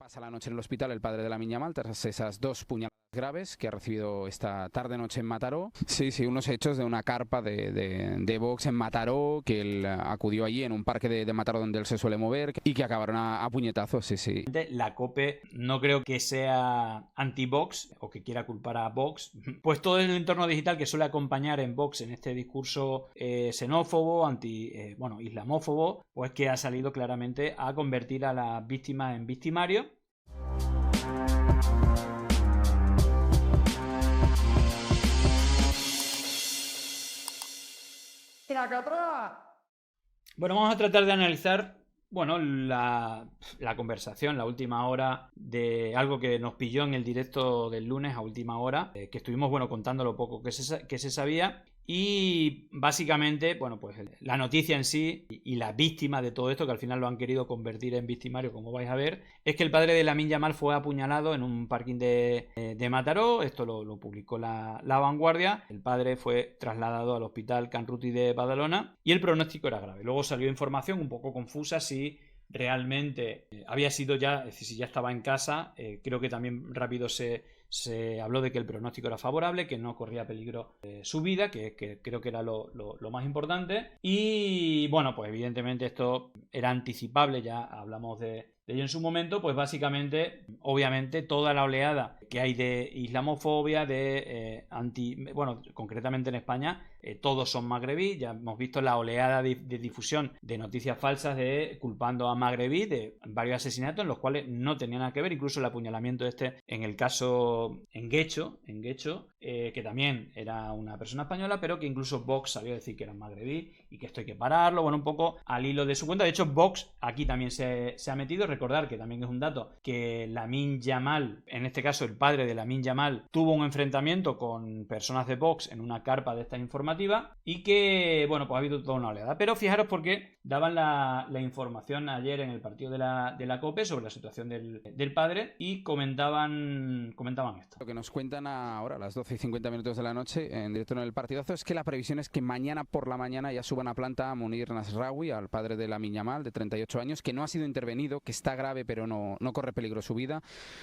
Pasa la noche en el hospital el padre de Lamine Yamal tras esas 2 puñaladas graves que ha recibido esta tarde-noche en Mataró. Sí, unos hechos de una carpa de box en Mataró, que él acudió allí en un parque de Mataró donde él se suele mover y que acabaron a puñetazos, sí. La COPE no creo que sea anti-Vox o que quiera culpar a Vox, pues todo el entorno digital que suele acompañar en Vox en este discurso xenófobo, islamófobo, pues que ha salido claramente a convertir a las víctimas en victimarios. Bueno, vamos a tratar de analizar la conversación, la última hora de algo que nos pilló en el directo del lunes a última hora, que estuvimos contando lo poco que se sabía. Y básicamente, pues la noticia en sí y la víctima de todo esto, que al final lo han querido convertir en victimario, como vais a ver, es que el padre de Lamine Yamal fue apuñalado en un parking de Mataró. Esto lo publicó la Vanguardia. El padre fue trasladado al hospital Can Ruti de Badalona y el pronóstico era grave. Luego salió información un poco confusa si realmente había sido ya, es decir, si ya estaba en casa. Creo que también rápido se habló de que el pronóstico era favorable, que no corría peligro su vida, que creo que era lo más importante. Y pues evidentemente esto era anticipable, ya hablamos de ello en su momento. Pues básicamente, obviamente, toda la oleada que hay de islamofobia, concretamente en España, todos son magrebí. Ya hemos visto la oleada de difusión de noticias falsas culpando a magrebí de varios asesinatos en los cuales no tenían nada que ver, incluso el apuñalamiento en el caso en Guecho, que también era una persona española, pero que incluso Vox salió a decir que era magrebí y que esto hay que pararlo, un poco al hilo de su cuenta. De hecho, Vox aquí también se ha metido. Recordar que también es un dato que Lamine Yamal, en este caso el padre de Lamine Yamal, tuvo un enfrentamiento con personas de Vox en una carpa de esta informativa y que, pues ha habido toda una oleada. Pero fijaros porque daban la información ayer en el partido de la COPE sobre la situación del padre y comentaban esto. Lo que nos cuentan ahora a las 12:50 de la noche en directo en el partidazo es que la previsión es que mañana por la mañana ya suban a planta a Munir Nasraoui, al padre de Lamine Yamal, de 38 años, que no ha sido intervenido, que está grave pero no corre peligro su vida,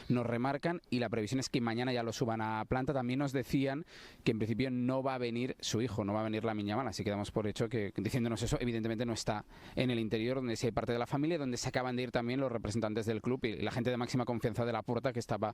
nos remarcan, y la previsión es que mañana ya lo suban a planta. También nos decían que en principio no va a venir su hijo, no va a venir Lamine Yamal, así que damos por hecho que, diciéndonos eso, evidentemente no está en el interior, donde sí hay parte de la familia, donde se acaban de ir también los representantes del club y la gente de máxima confianza de Laporta, que estaba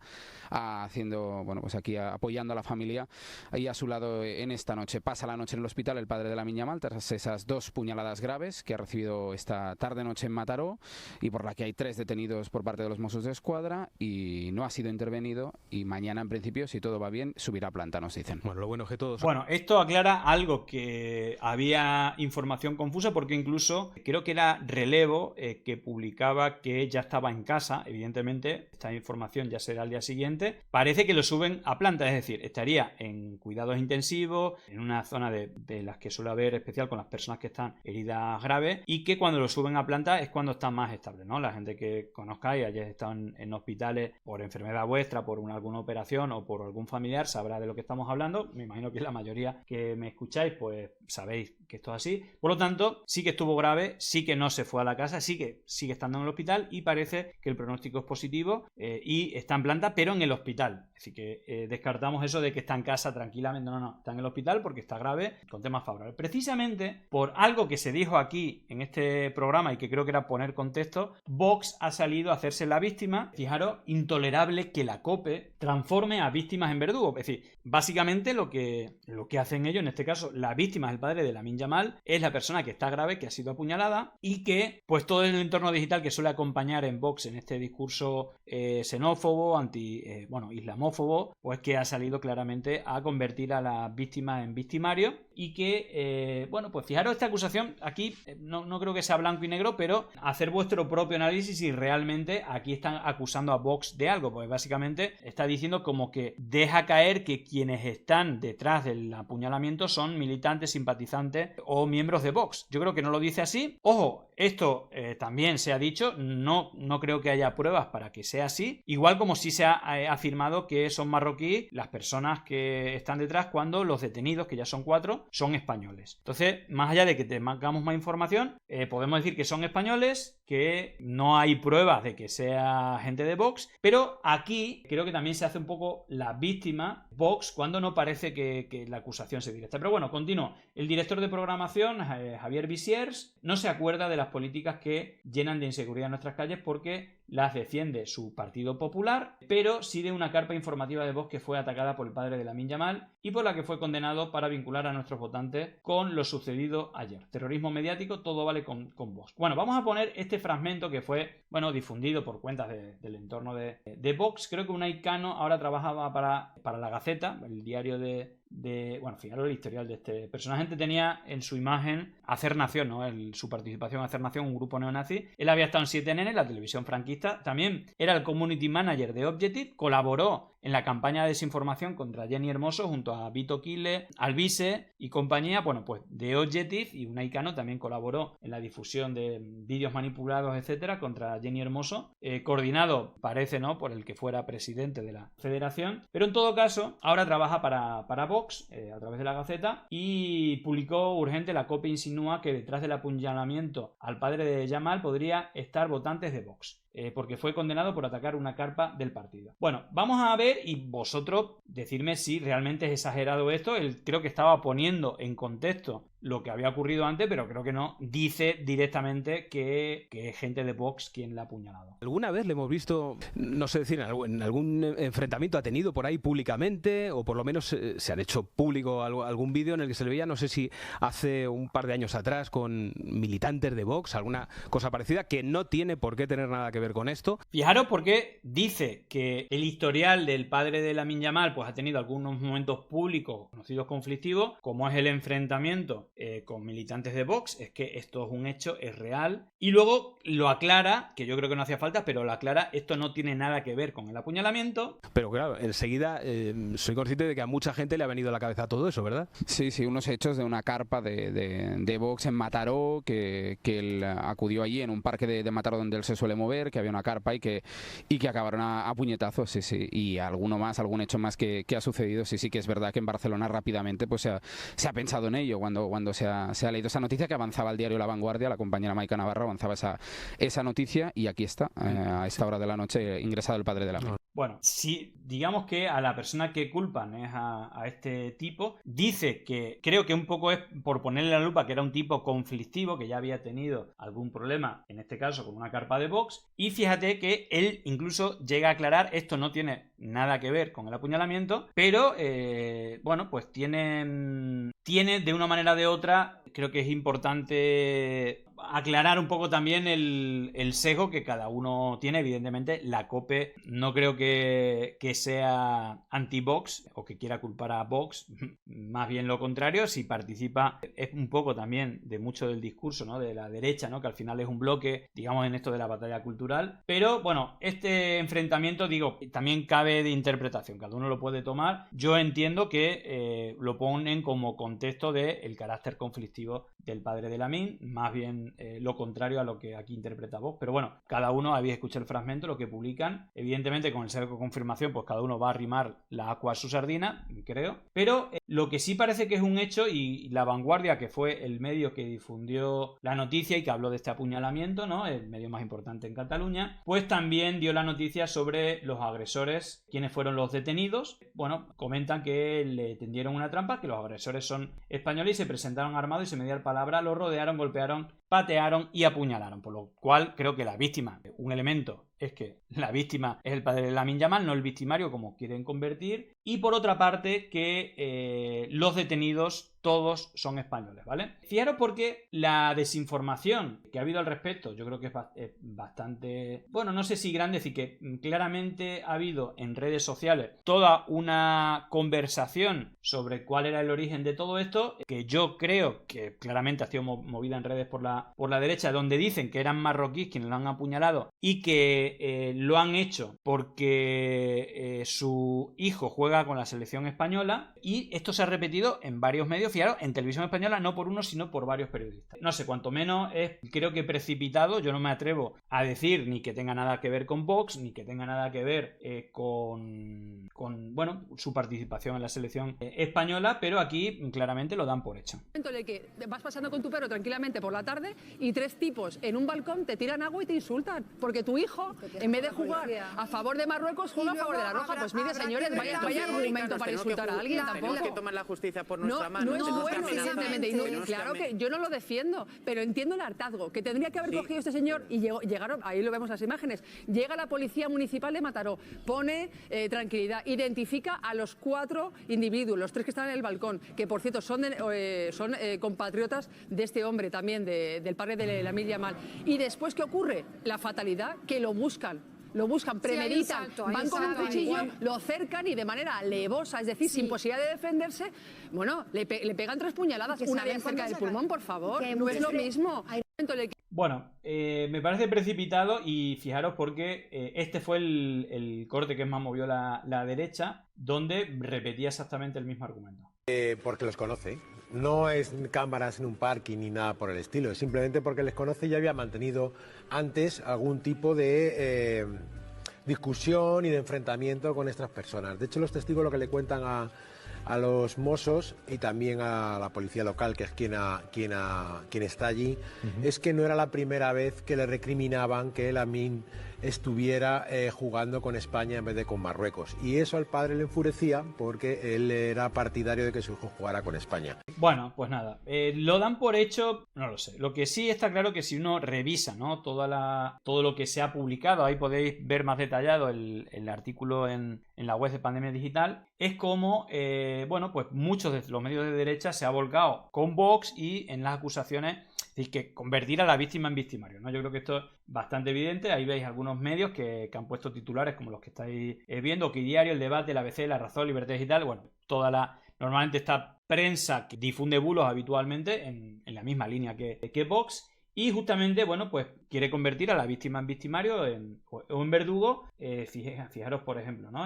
haciendo, pues aquí apoyando a la familia ahí a su lado en esta noche. Pasa la noche en el hospital el padre de Lamine Yamal tras esas 2 puñaladas graves que ha recibido esta tarde-noche en Mataró y por la que hay 3 detenidos por parte de los Mossos de Escuadra, y no ha sido intervenido, y mañana en principio, si todo va bien, subirá a planta, nos dicen. Bueno, lo bueno es que todos... Esto aclara algo que había información confusa, porque incluso creo que era Relevo que publicaba que ya estaba en casa. Evidentemente esta información ya será al día siguiente. Parece que lo suben a planta, es decir, estaría en cuidados intensivos, en una zona de las que suele haber especial con las personas que están heridas graves, y que cuando lo suben a planta es cuando está más estable, ¿no? La gente que conozcáis, hayáis estado en hospitales por enfermedad vuestra, por alguna operación o por algún familiar, sabrá de lo que estamos hablando. Me imagino que la mayoría que me escucháis pues sabéis que esto es así. Por lo tanto, sí que estuvo grave, sí que no se fue a la casa, sí que sigue estando en el hospital y parece que el pronóstico es positivo y está en planta, pero en el hospital. Así que descartamos eso de que está en casa tranquilamente. No, está en el hospital porque está grave, con temas favorables. Precisamente por algo que se dijo aquí en este programa y que creo que era poner contexto, Vox ha salido a hacerse la víctima. Fijaros, intolerable que la COPE transforme a víctimas en verdugos. Es decir, básicamente lo que hacen ellos, en este caso, la víctima es el padre de Lamine Yamal, es la persona que está grave, que ha sido apuñalada, y que, pues todo el entorno digital que suele acompañar en Vox en este discurso xenófobo, islamófobo, pues que ha salido claramente a convertir a las víctimas en victimarios. Y que, pues fijaros, esta acusación aquí no creo que sea blanco y negro, pero hacer vuestro propio análisis si realmente aquí están acusando a Vox de algo, pues básicamente está diciendo como que deja caer que quienes están detrás del apuñalamiento son militantes, simpatizantes o miembros de Vox. Yo creo que no lo dice así. Ojo, esto también se ha dicho, no creo que haya pruebas para que sea así, igual como sí se ha afirmado que son marroquíes las personas que están detrás, cuando los detenidos, que ya son 4, son españoles. Entonces, más allá de que tengamos más información, podemos decir que son españoles, que no hay pruebas de que sea gente de Vox, pero aquí creo que también se hace un poco la víctima Vox cuando no parece que la acusación sea directa. Pero bueno, continúo. El director de programación, Javier Visiers, no se acuerda de las políticas que llenan de inseguridad nuestras calles porque las defiende su Partido Popular, pero sí de una carpa informativa de Vox que fue atacada por el padre de Lamine Yamal y por la que fue condenado para vincular a nuestros votantes con lo sucedido ayer. Terrorismo mediático, todo vale con Vox. Bueno, vamos a poner este fragmento que fue, bueno, difundido por cuentas del entorno de Vox. Creo que Unai Cano ahora trabajaba para La Gaceta, el diario bueno, fijaros el historial de este personaje. Tenía en su imagen Hacer Nación, ¿no? Su participación en Hacer Nación, un grupo neonazi. Él había estado en 7NN, la televisión franquista. También era el community manager de Objective. Colaboró en la campaña de desinformación contra Jenny Hermoso junto a Vito Quile, Alvise y compañía. Bueno, pues de Objective, y Unai Cano también colaboró en la difusión de vídeos manipulados, etcétera, contra Jenny Hermoso, coordinado, parece, ¿no?, por el que fuera presidente de la federación. Pero en todo caso, ahora trabaja para Vox a través de La Gaceta y publicó urgente: la COPE insinúa que detrás del apuñalamiento al padre de Yamal podría estar votantes de Vox, porque fue condenado por atacar una carpa del partido. Bueno, vamos a ver y vosotros decidme si realmente es exagerado esto. Él creo que estaba poniendo en contexto lo que había ocurrido antes, pero creo que no dice directamente que es gente de Vox quien la ha apuñalado. ¿Alguna vez le hemos visto, no sé decir, en algún enfrentamiento ha tenido por ahí públicamente, o por lo menos se han hecho público algún vídeo en el que se le veía, no sé si hace un par de años atrás, con militantes de Vox, alguna cosa parecida, que no tiene por qué tener nada que ver con esto? Fijaros porque dice que el historial del padre de Lamine Yamal pues ha tenido algunos momentos públicos conocidos conflictivos, como es el enfrentamiento con militantes de Vox. Es que esto es un hecho, es real, y luego lo aclara, que yo creo que no hacía falta, pero lo aclara: esto no tiene nada que ver con el apuñalamiento. Pero claro, enseguida soy consciente de que a mucha gente le ha venido a la cabeza todo eso, ¿verdad? Sí, unos hechos de una carpa de Vox en Mataró, que él acudió allí en un parque de Mataró donde él se suele mover, que había una carpa y que acabaron a puñetazos, sí, y algún hecho más que ha sucedido. Sí, que es verdad que en Barcelona rápidamente pues se ha pensado en ello cuando se ha leído esa noticia, que avanzaba el diario La Vanguardia, la compañera Maica Navarro avanzaba esa noticia, y aquí está, a esta hora de la noche, ingresado el padre de Lamine. Bueno, si digamos que a la persona que culpan es a este tipo, dice que creo que un poco es por ponerle la lupa que era un tipo conflictivo, que ya había tenido algún problema, en este caso con una carpa de Vox, y fíjate que él incluso llega a aclarar: esto no tiene nada que ver con el apuñalamiento, pero bueno, pues tiene de una manera o de otra, creo que es importante aclarar un poco también el sesgo que cada uno tiene. Evidentemente la COPE no creo que sea anti-Vox o que quiera culpar a Vox, más bien lo contrario. Si participa, es un poco también de mucho del discurso, ¿no?, de la derecha, ¿no?, que al final es un bloque, digamos, en esto de la batalla cultural. Pero bueno, este enfrentamiento, digo, también cabe de interpretación, cada uno lo puede tomar. Yo entiendo que lo ponen como contexto del carácter conflictivo del padre de Lamine, más bien lo contrario a lo que aquí interpreta Vox. Pero bueno, cada uno, habéis escuchado el fragmento, lo que publican. Evidentemente con el sello de confirmación pues cada uno va a arrimar la agua a su sardina, creo. Pero lo que sí parece que es un hecho, y La Vanguardia, que fue el medio que difundió la noticia y que habló de este apuñalamiento, ¿no?, el medio más importante en Cataluña, pues también dio la noticia sobre los agresores, quiénes fueron los detenidos. Bueno, comentan que le tendieron una trampa, que los agresores son españoles y se presentaron armados y, sin mediar palabra, lo rodearon, golpearon, patearon y apuñalaron, por lo cual creo que la víctima, un elemento es que la víctima es el padre de Lamine Yamal, no el victimario como quieren convertir, y por otra parte que los detenidos todos son españoles, ¿vale? Fijaros porque la desinformación que ha habido al respecto, yo creo que es bastante, bueno, no sé si grande, decir que claramente ha habido en redes sociales toda una conversación sobre cuál era el origen de todo esto, que yo creo que claramente ha sido movida en redes por la derecha, donde dicen que eran marroquíes quienes lo han apuñalado y que lo han hecho porque su hijo juega con la selección española, y esto se ha repetido en varios medios, fijaros, en televisión española, no por uno sino por varios periodistas. No sé, cuanto menos es, creo que precipitado. Yo no me atrevo a decir ni que tenga nada que ver con Vox, ni que tenga nada que ver con bueno, su participación en la selección española, pero aquí claramente lo dan por hecho. En el que vas pasando con tu perro tranquilamente por la tarde y 3 tipos en un balcón te tiran agua y te insultan, porque tu hijo, en vez de jugar a favor de Marruecos, juega a favor de la Roja. Pues mire, señores, vaya argumento para insultar a alguien. Tampoco tenemos que tomar la justicia por nuestra mano. No es bueno, evidentemente. Claro que yo no lo defiendo, pero entiendo el hartazgo que tendría que haber cogido este señor, y llegaron, ahí lo vemos las imágenes, llega la policía municipal de Mataró, pone tranquilidad, identifica a los 4 individuos, los 3 que están en el balcón, que por cierto son compatriotas de este hombre también, del padre de Lamine Yamal. Y después, ¿qué ocurre? La fatalidad, que lo buscan, premeditan, van con un cuchillo, lo cercan y de manera alevosa, es decir, sin posibilidad de defenderse, bueno, le pegan 3 puñaladas, una vez cerca del pulmón, por favor, no es lo mismo. Bueno, me parece precipitado, y fijaros porque este fue el corte que más movió la derecha, donde repetía exactamente el mismo argumento. Porque los conoce. No es cámaras en un parking ni nada por el estilo, es simplemente porque les conoce y ya había mantenido antes algún tipo de discusión y de enfrentamiento con estas personas. De hecho, los testigos lo que le cuentan a los Mossos y también a la policía local, que es quien está allí, es que no era la primera vez que le recriminaban que Lamine estuviera jugando con España en vez de con Marruecos. Y eso al padre le enfurecía porque él era partidario de que su hijo jugara con España. Bueno, pues nada, lo dan por hecho, no lo sé. Lo que sí está claro que si uno revisa, ¿no?, todo lo que se ha publicado, ahí podéis ver más detallado el artículo en la web de Pandemia Digital, es como, bueno, pues muchos de los medios de derecha se ha volcado con Vox y en las acusaciones. Es decir, que convertir a la víctima en victimario, ¿no? Yo creo que esto es bastante evidente. Ahí veis algunos medios que han puesto titulares como los que estáis viendo: OK Diario, El Debate, La ABC, La Razón, Libertad Digital. Bueno, normalmente esta prensa que difunde bulos habitualmente en la misma línea que Vox. Y justamente, bueno, pues quiere convertir a la víctima en victimario o en verdugo. Fijaros, por ejemplo, ¿no?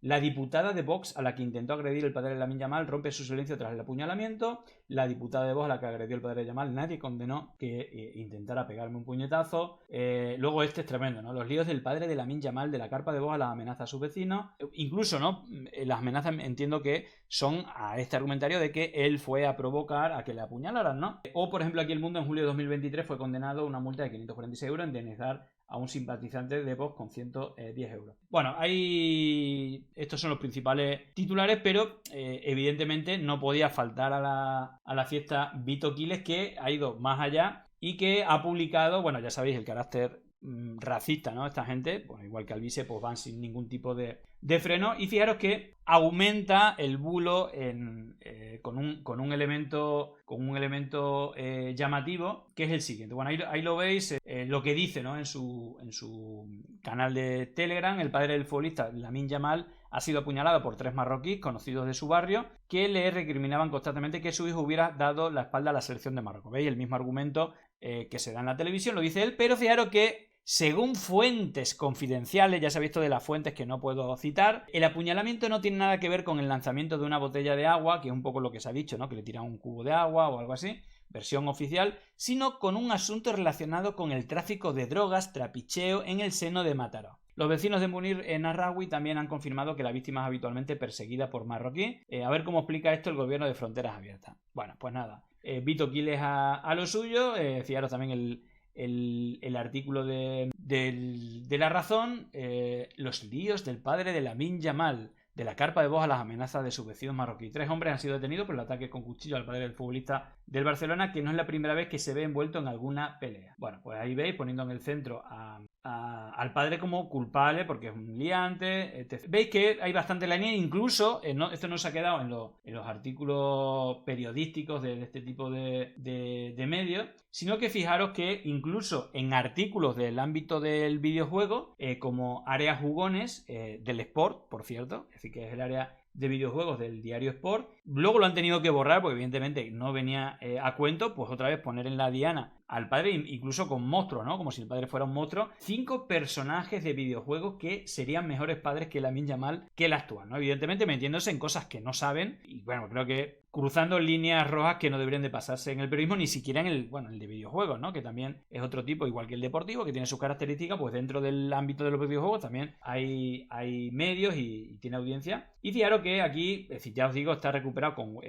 La diputada de Vox a la que intentó agredir el padre de Lamine Yamal rompe su silencio tras el apuñalamiento. La diputada de Vox a la que agredió el padre de Yamal, nadie condenó que intentara pegarme un puñetazo. Luego este es tremendo, ¿no? Los líos del padre de Lamine Yamal, de la carpa de Vox a las amenazas a sus vecinos. Incluso, ¿no?, las amenazas entiendo que son a este argumentario de que él fue a provocar a que le apuñalaran, ¿no? O, por ejemplo, aquí El Mundo en julio de 2023 fue condenado a una multa de 546 euros, indemnizar a un simpatizante de Vox con 110 euros. Bueno, estos son los principales titulares, pero evidentemente no podía faltar a la fiesta Vito Quiles, que ha ido más allá y que ha publicado, bueno, ya sabéis el carácter racista, ¿no? Esta gente, pues igual que Alvise, pues van sin ningún tipo de freno, y fijaros que aumenta el bulo con un elemento llamativo, que es el siguiente. Bueno, ahí lo veis, lo que dice, ¿no?, en su canal de Telegram. El padre del futbolista Lamine Yamal ha sido apuñalado por 3 marroquíes conocidos de su barrio que le recriminaban constantemente que su hijo hubiera dado la espalda a la selección de Marruecos. ¿Veis? El mismo argumento que se da en la televisión, lo dice él, pero fijaros que según fuentes confidenciales, ya sabéis esto de las fuentes que no puedo citar, el apuñalamiento no tiene nada que ver con el lanzamiento de una botella de agua, que es un poco lo que se ha dicho, ¿no?, que le tiran un cubo de agua o algo así, versión oficial, sino con un asunto relacionado con el tráfico de drogas, trapicheo en el seno de Mataró. Los vecinos de Munir Narrawi también han confirmado que la víctima es habitualmente perseguida por marroquí. A ver cómo explica esto el gobierno de Fronteras Abiertas. Bueno, pues nada, Vito Quiles a lo suyo. Fijaros también el artículo de La Razón, los líos del padre de Lamine Yamal, de la carpa de Vox a las amenazas de sus vecinos marroquíes. 3 hombres han sido detenidos por el ataque con cuchillo al padre del futbolista del Barcelona, que no es la primera vez que se ve envuelto en alguna pelea. Bueno, pues ahí veis, poniendo en el centro al padre como culpable porque es un liante, etc. Veis que hay bastante línea, incluso esto no se ha quedado en los artículos periodísticos de este tipo de medios, sino que fijaros que incluso en artículos del ámbito del videojuego, como Área Jugones, del Sport, por cierto, es decir, que es el área de videojuegos del diario Sport, luego lo han tenido que borrar porque evidentemente no venía a cuento, pues otra vez poner en la diana al padre, incluso con monstruos, ¿no? Como si el padre fuera un monstruo. 5 personajes de videojuegos que serían mejores padres que Lamine Yamal que el actual, ¿no? Evidentemente metiéndose en cosas que no saben y bueno, creo que cruzando líneas rojas que no deberían de pasarse en el periodismo, ni siquiera en el de videojuegos, ¿no? Que también es otro tipo, igual que el deportivo, que tiene sus características, pues dentro del ámbito de los videojuegos también hay medios y tiene audiencia. Y fijaros que aquí, es decir, ya os digo, está recuperado con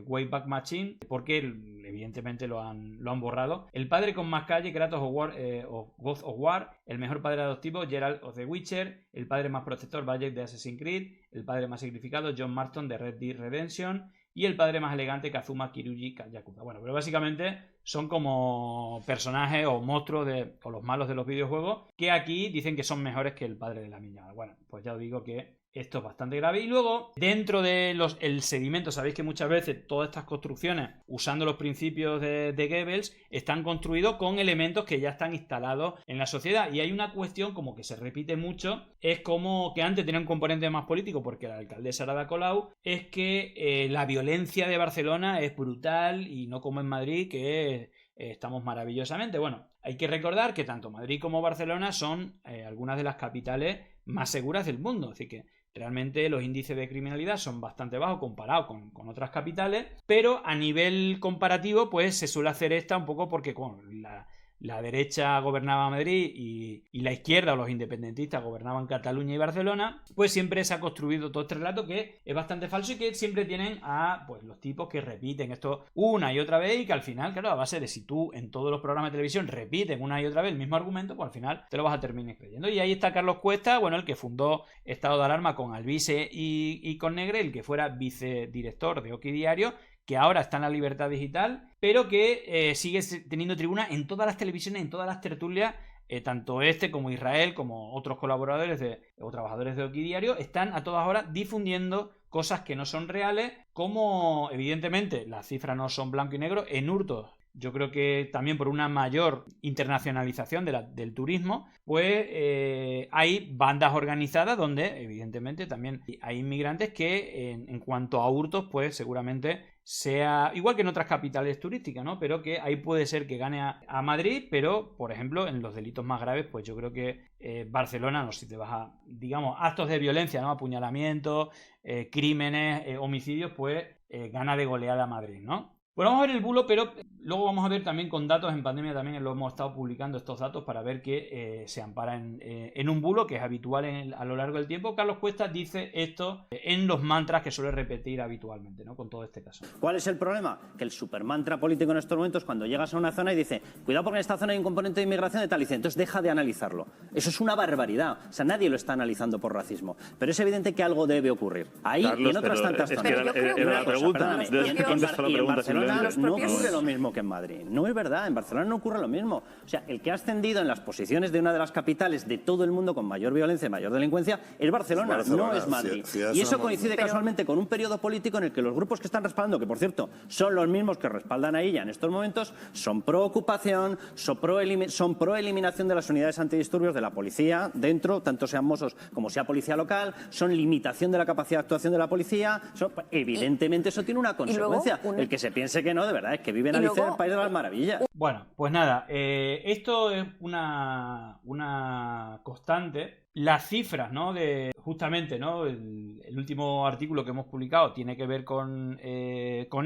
Wayback Machine, porque evidentemente lo han borrado. El padre con más calle, Kratos of God of War, el mejor padre adoptivo, Geralt of The Witcher, el padre más protector, Bayek de Assassin's Creed, el padre más sacrificado, John Marston de Red Dead Redemption, y el padre más elegante, Kazuma Kiryuji Yakuza. Bueno, pero básicamente son como personajes o monstruos o los malos de los videojuegos que aquí dicen que son mejores que el padre de Lamine Yamal. Bueno, pues ya os digo que esto es bastante grave. Y luego, dentro de el sedimento, sabéis que muchas veces todas estas construcciones, usando los principios de Goebbels, están construidos con elementos que ya están instalados en la sociedad. Y hay una cuestión como que se repite mucho, es como que antes tenía un componente más político, porque la alcaldesa era Ada Colau, es que la violencia de Barcelona es brutal y no como en Madrid, que estamos maravillosamente. Bueno, hay que recordar que tanto Madrid como Barcelona son algunas de las capitales más seguras del mundo. Así que realmente los índices de criminalidad son bastante bajos comparados con otras capitales, pero a nivel comparativo pues se suele hacer esta un poco porque la derecha gobernaba Madrid y la izquierda o los independentistas gobernaban Cataluña y Barcelona, pues siempre se ha construido todo este relato que es bastante falso y que siempre tienen a pues los tipos que repiten esto una y otra vez y que al final, claro, a base de si tú en todos los programas de televisión repiten una y otra vez el mismo argumento, pues al final te lo vas a terminar creyendo. Y ahí está Carlos Cuesta, bueno, el que fundó Estado de Alarma con Alvise y con Negre, el que fuera vicedirector de Oki Diario, que ahora está en la Libertad Digital, pero que sigue teniendo tribuna en todas las televisiones, en todas las tertulias, tanto como Israel, como otros colaboradores o trabajadores de Oki Diario, están a todas horas difundiendo cosas que no son reales, como evidentemente las cifras no son blanco y negro, en hurtos. Yo creo que también por una mayor internacionalización del turismo, pues hay bandas organizadas donde evidentemente también hay inmigrantes que en cuanto a hurtos, pues seguramente sea igual que en otras capitales turísticas, ¿no? Pero que ahí puede ser que gane a Madrid, pero por ejemplo en los delitos más graves, pues yo creo que Barcelona, no sé si te vas a, digamos, actos de violencia, ¿no? Apuñalamientos, crímenes, homicidios, pues gana de goleada a Madrid, ¿no? Bueno, vamos a ver el bulo, pero luego vamos a ver también con datos. En pandemia también lo hemos estado publicando estos datos para ver que se ampara en un bulo que es habitual a lo largo del tiempo. Carlos Cuesta dice esto en los mantras que suele repetir habitualmente, ¿no? Con todo este caso. ¿Cuál es el problema? Que el supermantra político en estos momentos, cuando llegas a una zona y dice, cuidado porque en esta zona hay un componente de inmigración de tal, y dice, entonces deja de analizarlo. Eso es una barbaridad. O sea, nadie lo está analizando por racismo. Pero es evidente que algo debe ocurrir. Ahí Carlos, y en otras tantas zonas. Era la pregunta. Y en Barcelona no ocurre lo mismo que en Madrid. No es verdad, en Barcelona no ocurre lo mismo. O sea, el que ha ascendido en las posiciones de una de las capitales de todo el mundo con mayor violencia y mayor delincuencia es Barcelona, no es Madrid. Y eso coincide casualmente con un periodo político en el que los grupos que están respaldando, que por cierto son los mismos que respaldan a ella en estos momentos, son pro ocupación, son pro eliminación de las unidades antidisturbios de la policía dentro, tanto sean Mossos como sea policía local, son limitación de la capacidad de actuación de la policía. Evidentemente eso tiene una consecuencia. El que se piense que no, de verdad, es que vive en Alicia en el País de las Maravillas. Bueno, pues nada, esto es una constante. Las cifras, ¿no? De justamente, ¿no? El último artículo que hemos publicado tiene que ver con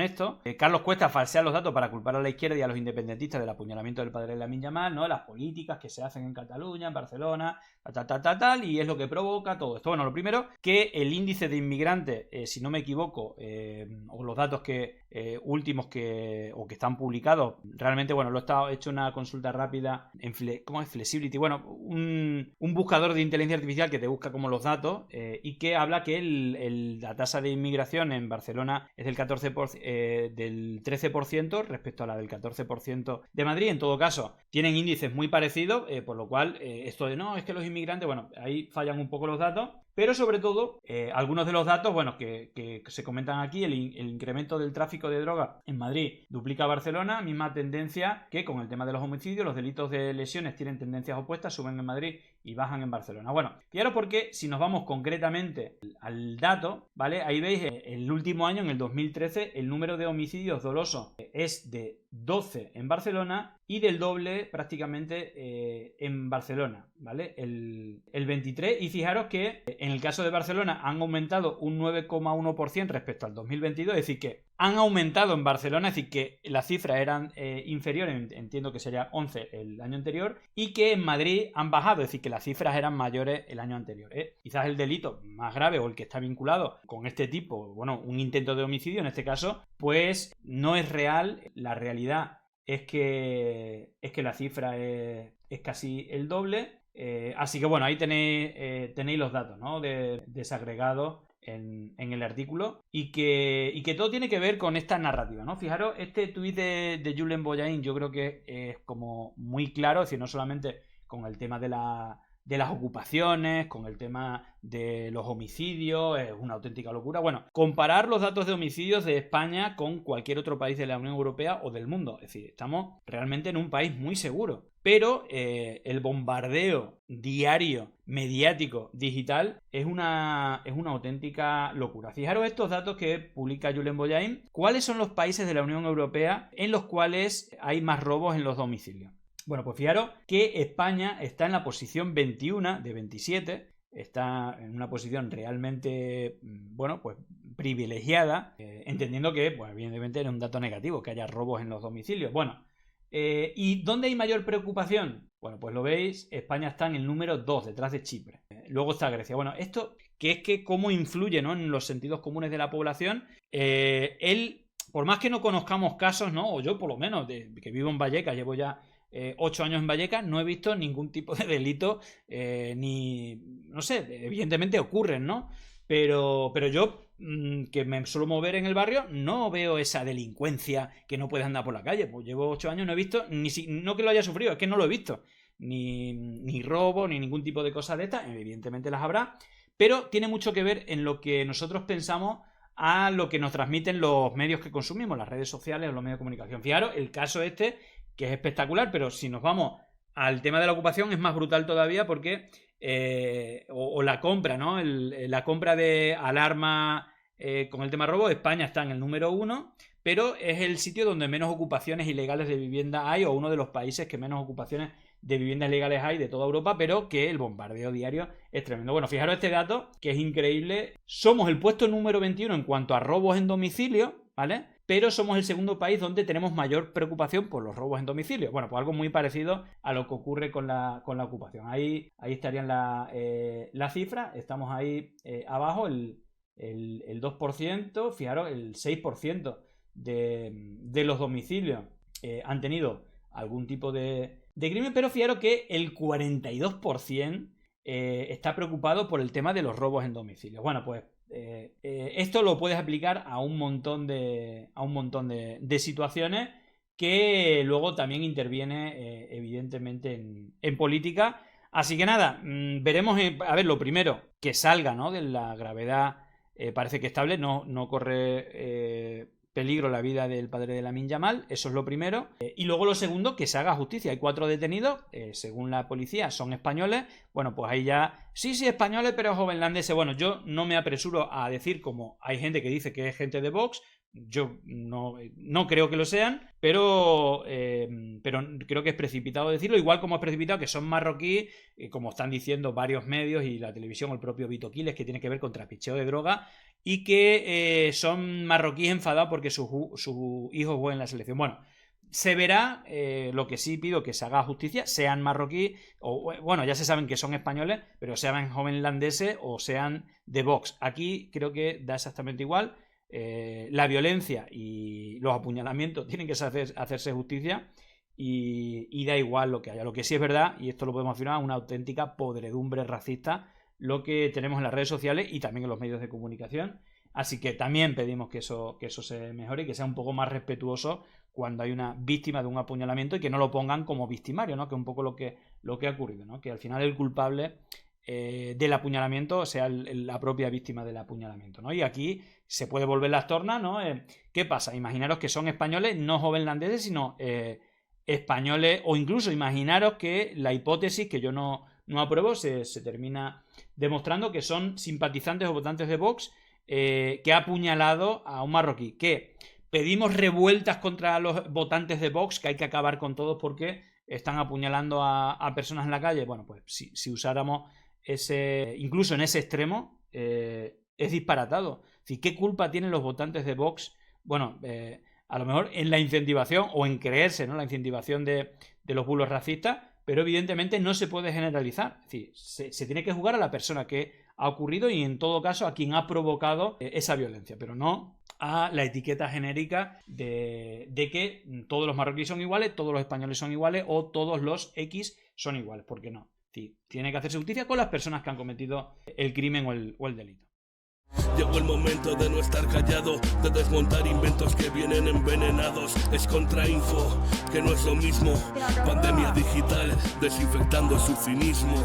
esto. Carlos Cuesta falsea los datos para culpar a la izquierda y a los independentistas del apuñalamiento del padre de Lamine Yamal, ¿no? Las políticas que se hacen en Cataluña, en Barcelona, tal, y es lo que provoca todo esto. Bueno, lo primero, que el índice de inmigrantes, si no me equivoco, o los datos últimos que están publicados, realmente, bueno, he hecho una consulta rápida en ¿cómo es? Flexibility, bueno, un buscador de inteligencia artificial que te busca como los datos y que habla que la tasa de inmigración en Barcelona es del 13% respecto a la del 14% de Madrid. En todo caso, tienen índices muy parecidos, por lo cual esto de no, es que los inmigrantes, bueno, ahí fallan un poco los datos. Pero sobre todo, algunos de los datos, bueno, que se comentan aquí, el incremento del tráfico de drogas en Madrid duplica a Barcelona, misma tendencia que con el tema de los homicidios, los delitos de lesiones tienen tendencias opuestas, suben en Madrid y bajan en Barcelona. Bueno, fijaros porque si nos vamos concretamente al dato, ¿vale? Ahí veis el último año, en el 2013, el número de homicidios dolosos es de 12 en Barcelona y del doble prácticamente en Barcelona, ¿vale? El 23, y fijaros que en el caso de Barcelona han aumentado un 9,1% respecto al 2022, es decir que han aumentado en Barcelona, es decir que las cifras eran inferiores, entiendo que sería 11 el año anterior, y que en Madrid han bajado, es decir que las cifras eran mayores el año anterior. Quizás el delito más grave o el que está vinculado con este tipo, bueno, un intento de homicidio en este caso, pues no es real. La realidad es que la cifra es casi el doble. Así que bueno, ahí tenéis los datos, ¿no? Desagregados en el artículo y que todo tiene que ver con esta narrativa, ¿no? Fijaros, este tuit de Julen Bollain yo creo que es como muy claro, es decir, no solamente con el tema de las ocupaciones, con el tema de los homicidios, es una auténtica locura. Bueno, comparar los datos de homicidios de España con cualquier otro país de la Unión Europea o del mundo. Es decir, estamos realmente en un país muy seguro. Pero el bombardeo diario, mediático, digital, es una auténtica locura. Fijaros estos datos que publica Julen Bollain. ¿Cuáles son los países de la Unión Europea en los cuales hay más robos en los domicilios? Bueno, pues fijaros que España está en la posición 21 de 27, está en una posición realmente, bueno, pues privilegiada, entendiendo que, pues evidentemente era un dato negativo, que haya robos en los domicilios. Bueno, ¿y dónde hay mayor preocupación? Bueno, pues lo veis, España está en el número 2, detrás de Chipre. Luego está Grecia. Bueno, esto, que es que cómo influye, ¿no?, en los sentidos comunes de la población, por más que no conozcamos casos, ¿no?, o yo por lo menos, que vivo en Vallecas, llevo ya 8 años en Vallecas, no he visto ningún tipo de delito, no sé, evidentemente ocurren, ¿no? Pero yo, que me suelo mover en el barrio, no veo esa delincuencia que no puedes andar por la calle. Pues llevo 8 años, no he visto, no que lo haya sufrido, es que no lo he visto. Ni robo, ni ningún tipo de cosas de estas, evidentemente las habrá, pero tiene mucho que ver en lo que nosotros pensamos a lo que nos transmiten los medios que consumimos, las redes sociales o los medios de comunicación. Fijaros, el caso que es espectacular, pero si nos vamos al tema de la ocupación es más brutal todavía porque o la compra, ¿no? La compra de alarma con el tema robo, España está en el número 1, pero es el sitio donde menos ocupaciones ilegales de vivienda hay, o uno de los países que menos ocupaciones de viviendas ilegales hay de toda Europa, pero que el bombardeo diario es tremendo. Bueno, fijaros este dato, que es increíble. Somos el puesto número 21 en cuanto a robos en domicilio, ¿vale? Pero somos el segundo país donde tenemos mayor preocupación por los robos en domicilio. Bueno, pues algo muy parecido a lo que ocurre con la ocupación. Ahí estarían las cifras. Estamos ahí abajo, el 2%, fijaros, el 6% de los domicilios han tenido algún tipo de crimen, pero fijaros que el 42% está preocupado por el tema de los robos en domicilio. Bueno, pues esto lo puedes aplicar a un montón de situaciones que luego también interviene evidentemente en política. Así que nada, veremos, a ver, lo primero, que salga, ¿no?, de la gravedad, parece que estable, no corre peligro la vida del padre de Lamine Yamal, eso es lo primero. Y luego lo segundo, que se haga justicia. Hay 4 detenidos, según la policía son españoles. Bueno, pues ahí ya, sí, españoles, pero jovenlandeses. Bueno, yo no me apresuro a decir, como hay gente que dice que es gente de Vox, yo no creo que lo sean, pero creo que es precipitado decirlo, igual como es precipitado que son marroquíes, como están diciendo varios medios y la televisión o el propio Vito Quiles, que tiene que ver con trapicheo de droga, y que son marroquíes enfadados porque sus hijos juegan en la selección. Bueno, se verá. Lo que sí pido que se haga justicia, sean marroquíes, o bueno, ya se saben que son españoles, pero sean jovenlandeses o sean de Vox. Aquí creo que da exactamente igual. La violencia y los apuñalamientos tienen que hacerse justicia y da igual lo que haya. Lo que sí es verdad, y esto lo podemos afirmar, una auténtica podredumbre racista lo que tenemos en las redes sociales y también en los medios de comunicación. Así que también pedimos que eso se mejore y que sea un poco más respetuoso cuando hay una víctima de un apuñalamiento y que no lo pongan como victimario, ¿no?, que es un poco lo que ha ocurrido, ¿no?, que al final el culpable del apuñalamiento sea la propia víctima del apuñalamiento, ¿no? Y aquí se puede volver las tornas, ¿no? ¿Qué pasa? Imaginaros que son españoles, no jovenlandeses, sino españoles, o incluso imaginaros que la hipótesis, que yo no no apruebo, se termina demostrando que son simpatizantes o votantes de Vox que ha apuñalado a un marroquí. Que pedimos revueltas contra los votantes de Vox, que hay que acabar con todos porque están apuñalando a personas en la calle. Bueno, pues si usáramos incluso en ese extremo, es disparatado. Es decir, ¿qué culpa tienen los votantes de Vox? Bueno, a lo mejor en la incentivación o en creerse, ¿no?, la incentivación de los bulos racistas, pero evidentemente no se puede generalizar. Es decir, se tiene que juzgar a la persona que ha ocurrido y en todo caso a quien ha provocado esa violencia, pero no a la etiqueta genérica de que todos los marroquíes son iguales, todos los españoles son iguales o todos los X son iguales, porque no. Sí, tiene que hacerse justicia con las personas que han cometido el crimen o el delito. Llegó el momento de no estar callado, de desmontar inventos que vienen envenenados. Es contrainfo, que no es lo mismo. Pandemia digital, desinfectando su cinismo.